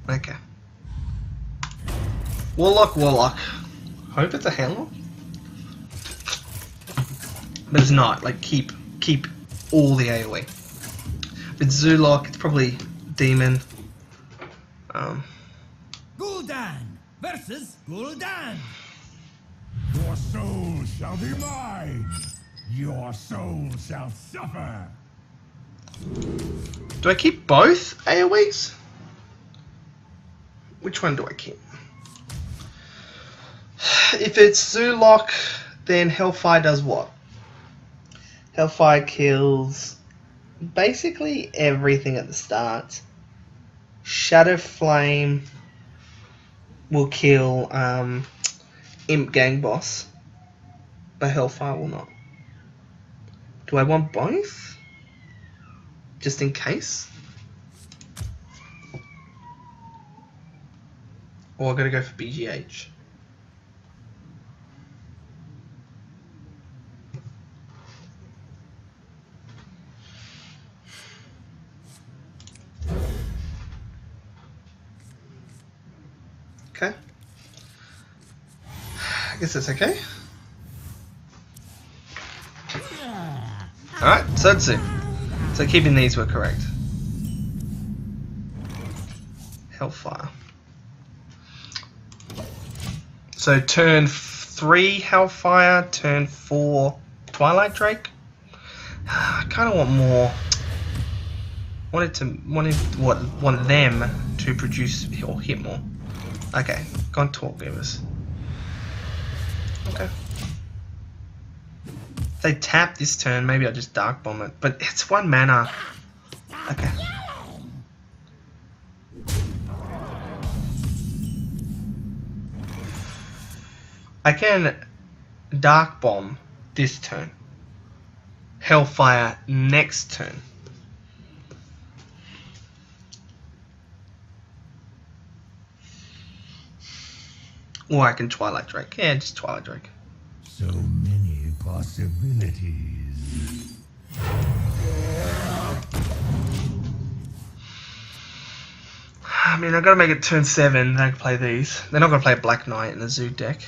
Okay. Warlock. Hope it's a Handlock. But it's not. Like, keep all the AoE. With Zoolock, it's probably Demon. Gul'dan versus Gul'dan. Your soul shall be mine. Your soul shall suffer. Do I keep both AoEs? Which one do I keep? If it's Zoolock, then Hellfire does what? Hellfire kills basically everything at the start. Shadow Flame will kill Imp Gang Boss, but Hellfire will not. Do I want both? Just in case? Or I gotta go for BGH. Okay. I guess that's okay. Alright, so that's it. So keeping these were correct. Hellfire. So turn 3 Hellfire, turn 4 Twilight Drake. I kind of want more. Want them to produce or hit more. Okay, gone Talk Givers. Okay. If they tap this turn, maybe I'll just Dark Bomb it. But it's 1 mana. Okay. I can Dark Bomb this turn. Hellfire next turn. Or I can Twilight Drake. Yeah, just Twilight Drake. So many possibilities. I mean, I've got to make it turn 7. Then I can play these. They're not going to play Black Knight in the Zoo deck.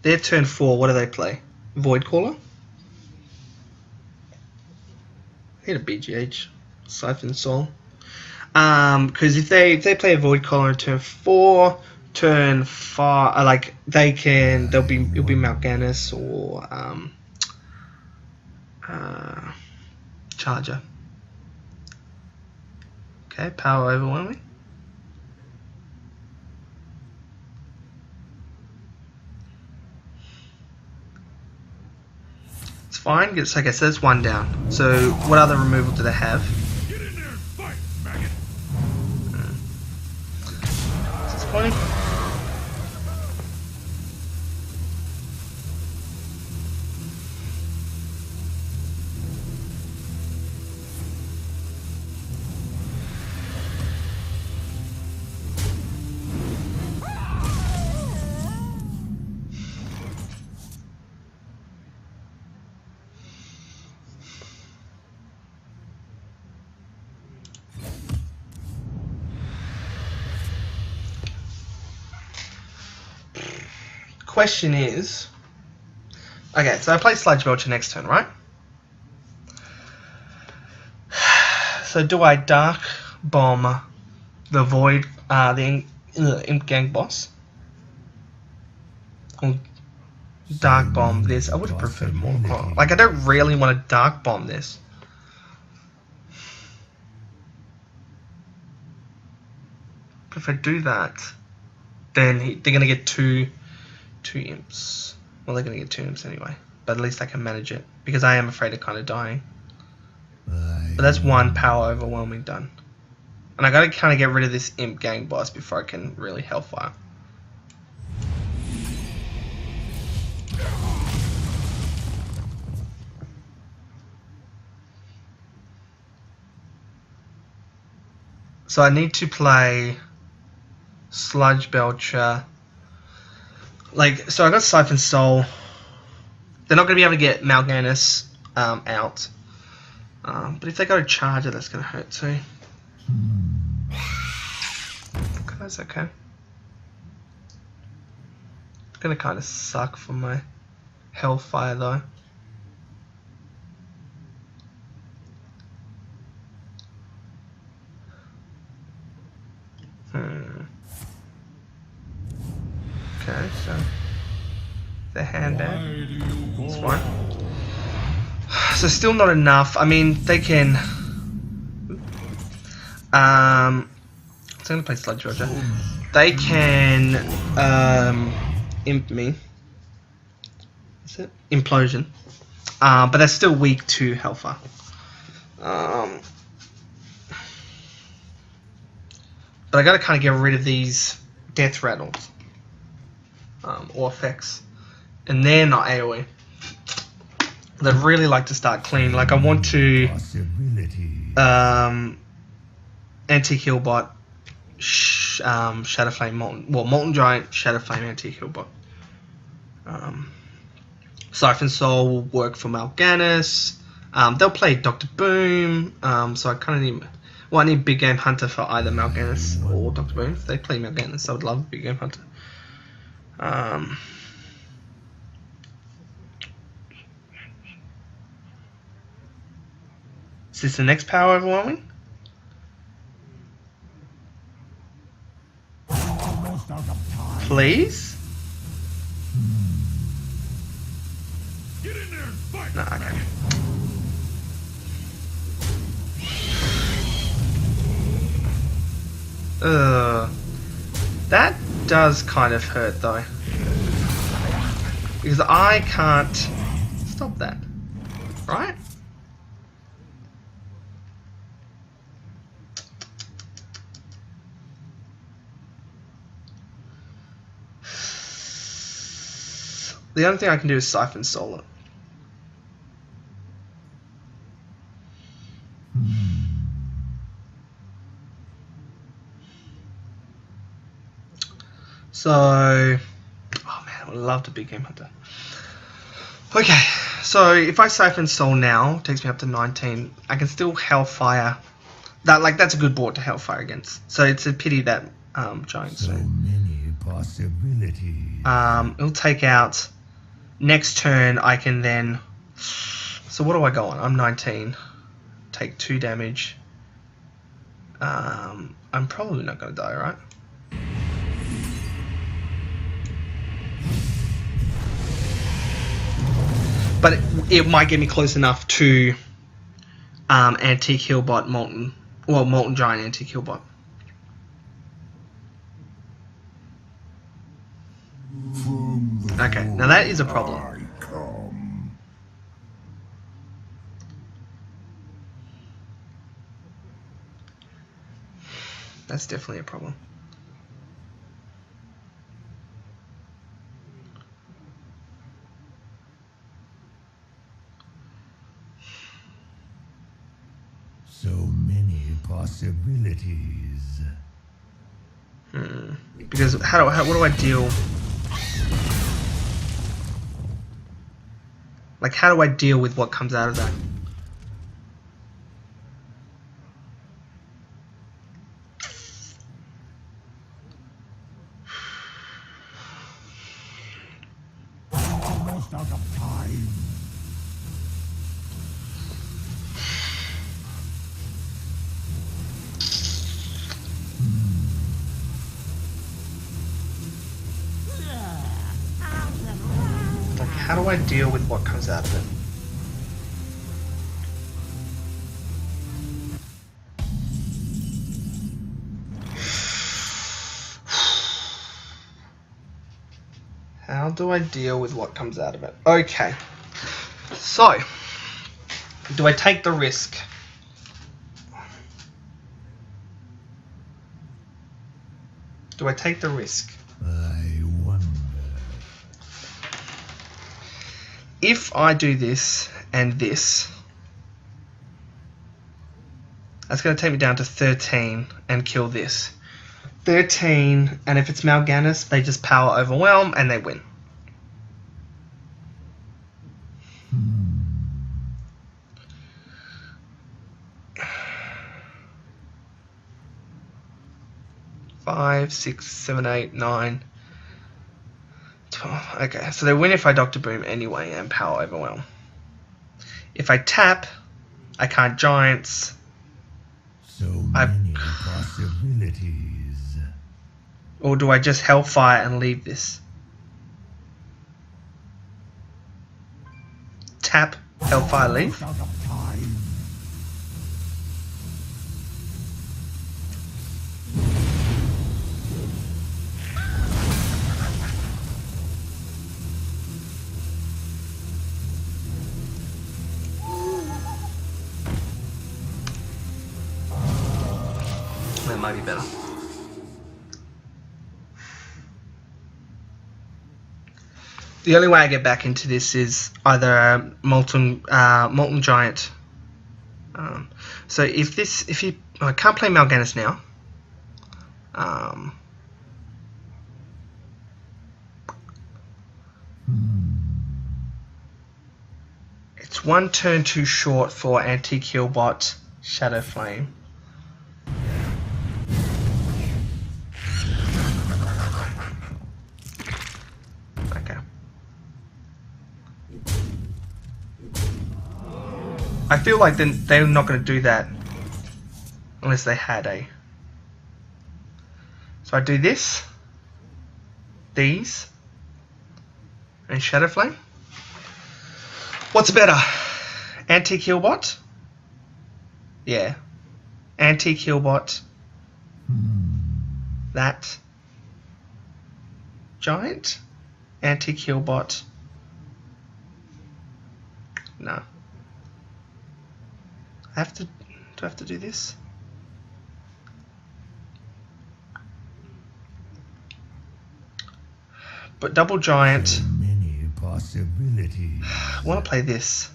Their turn 4, what do they play? Void Caller? I need a BGH. Siphon Soul. Because if they play a Void Caller in turn 4, turn 5, like it'll be Mal'Ganis or Charger. Okay, Power Overwhelming. It's fine. It's okay, so that's 1 down. So what other removal do they have? Get in there and fight, maggot. Is this funny? Question is, okay, so I play Sludge Belcher next turn, right? So do I Dark Bomb the Void, the Imp Gang Boss? Or Dark Bomb this? I would have preferred more. Like, I don't really want to Dark Bomb this. But if I do that, then they're going to get two imps. Well, they're going to get 2 imps anyway. But at least I can manage it. Because I am afraid of kind of dying. But that's 1 Power Overwhelming done. And I got to kind of get rid of this Imp Gang Boss before I can really Hellfire. So I need to play Sludge Belcher. Like, so I got Siphon Soul. They're not going to be able to get Mal'Ganis out. But if they go to Charger, that's going to hurt too. Okay, that's okay. It's going to kind of suck for my Hellfire though. Okay, so the hand down. It's fine. So still not enough. I mean, they can. So I'm gonna play Sludge Roger. They can imp me. Is it Implosion? But they're still weak to Hellfire. But I gotta kind of get rid of these Death Rattles. Or effects, and they're not AoE. I'd really like to start clean. Like I want to Antique Healbot, Shadowflame Molten, well Molten Giant, Shadowflame Antique Healbot. Siphon Soul will work for Mal'Ganis. They'll play Dr. Boom. So I kind of need. Well, I need Big Game Hunter for either Mal'Ganis or Dr. Boom. If they play Mal'Ganis, I would love Big Game Hunter. Is this the next power overwhelming? Please? Get in there and fight, No, okay. That does kind of hurt though. Because I can't stop that. Right? The only thing I can do is Siphon Solar. So, oh man, I would love to be Game Hunter. Okay, so if I Siphon Soul now, it takes me up to 19. I can still Hellfire. That's a good board to Hellfire against. So it's a pity that Giants. So many possibilities. It'll take out. Next turn, I can then. So what do I go on? I'm 19. Take 2 damage. I'm probably not going to die, right? But it might get me close enough to Antique Healbot Molten Giant Antique Healbot. Okay, now that is a problem. That's definitely a problem. So many possibilities. Because what do I deal? Like, how do I deal with what comes out of that? Almost out of time. Like, how do I deal with what comes out of it? How do I deal with what comes out of it? Okay. So, do I take the risk? Do I take the risk? I wonder. If I do this and this, That's going to take me down to 13 and kill this. 13, and if it's Mal'Ganis, they just power overwhelm and they win. Five, 6, 7, 8, 9, 12. Okay, so they win if I Dr. Boom anyway and power overwhelm. If I tap, I can't Giants. So many possibilities. Or do I just Hellfire and leave this? Tap, Hellfire, leave. Out of time. That might be better. The only way I get back into this is either a Molten Giant. So I can't play Mal'Ganis now. It's one turn too short for Anti-Killbot Shadow Flame. I feel like they're not going to do that unless they had a. So I do this, these, and Shadow Flame. What's better? Anti-Killbot? Yeah. Anti-Killbot. That. Giant. Anti-Killbot. No. Do I have to do this? But double giant. So many possibilities. I want to play this.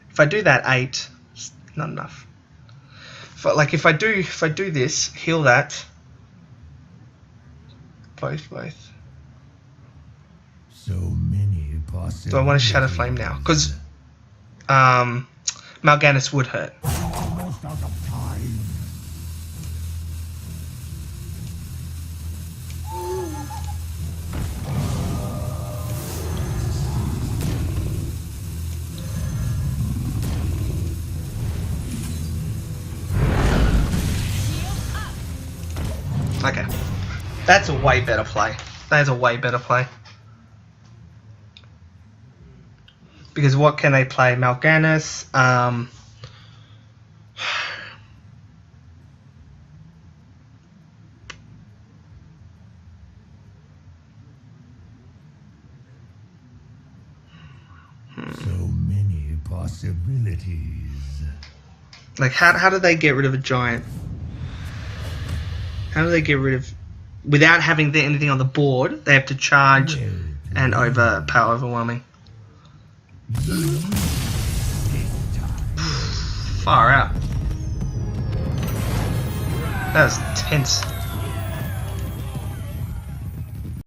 If I do that 8, it's not enough. If I do this, heal that. Both. So many possibilities. Do I want to Shadow Flame now? Because Mal'Ganis would hurt. Almost out of time. Okay. That's a way better play. That is a way better play. Because what can they play? Mal'Ganis. So many possibilities. Like, how do they get rid of a giant? How do they get rid of... Without having anything on the board, they have to charge and power overwhelming. Far out. That was tense.